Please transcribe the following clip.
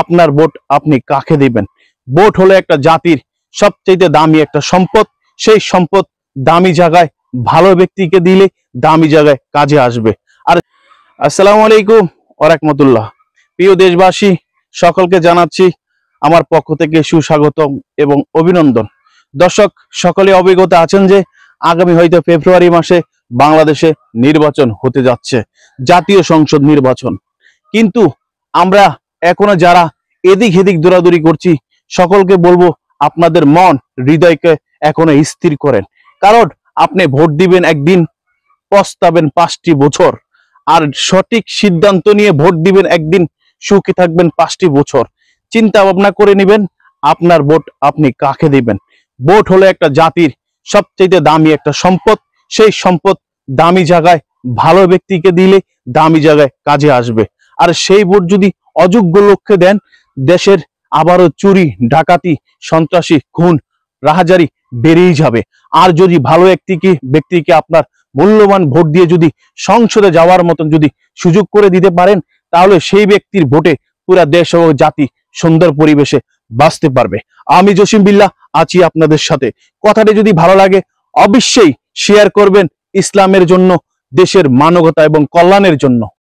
আপনার ভোট আপনি কাকে দিবেন। ভোট হলো একটা জাতির সবচেয়ে দামি একটা সম্পদ। সেই সম্পদ দামি জায়গায় ভালো ব্যক্তিকে দিলে দামি জায়গায় কাজে আসবে। আর আসসালামু আলাইকুম ওয়া রাহমাতুল্লাহ। প্রিয় দেশবাসী, সকলকে জানাচ্ছি আমার পক্ষ থেকে সুস্বাগতম এবং অভিনন্দন। দর্শক, সকলে অবগত আছেন যে আগামী হয়তো ফেব্রুয়ারি মাসে বাংলাদেশে নির্বাচন হতে যাচ্ছে, জাতীয় সংসদ নির্বাচন। কিন্তু আমরা এখনো যারা এদিক এদিক দৌড়াদৌড়ি করছি, সকলকে বলবো আপনাদের মন হৃদয়কে এখনো স্থির করেন। কারণ আপনি ভোট দিবেন একদিন, পস্তাবেন 5টি বছর। আর সঠিক সিদ্ধান্ত নিয়ে ভোট দিবেন একদিন, সুখী থাকবেন 5টি বছর। চিন্তা ভাবনা করে নেবেন আপনার ভোট আপনি কাকে দিবেন। ভোট হলো একটা জাতির সবচেয়ে দামি একটা সম্পদ। সেই সম্পদ দামি জায়গায় ভালো ব্যক্তিকে দিলে দামি জায়গায় কাজে আসবে। আর সেই ভোট যদি অযোগ্য লোককে দেন, দেশের আবারও চুরি, ডাকাতি, সন্ত্রাসী, খুন, রাহাজারি বেড়েই যাবে। আর যদি ভালো ব্যক্তিকে আপনার মূল্যবান ভোট দিয়ে যদি সংসদে যাওয়ার মতন যদি সুযোগ করে দিতে পারেন, তাহলে সেই ব্যক্তির ভোটে পুরা দেশ ও জাতি সুন্দর পরিবেশে বাঁচতে পারবে। আমি জসিম বিল্লাহ আছি আপনাদের সাথে। কথাটি যদি ভালো লাগে অবশ্যই শেয়ার করবেন, ইসলামের জন্য, দেশের মানবতা এবং কল্যাণের জন্য।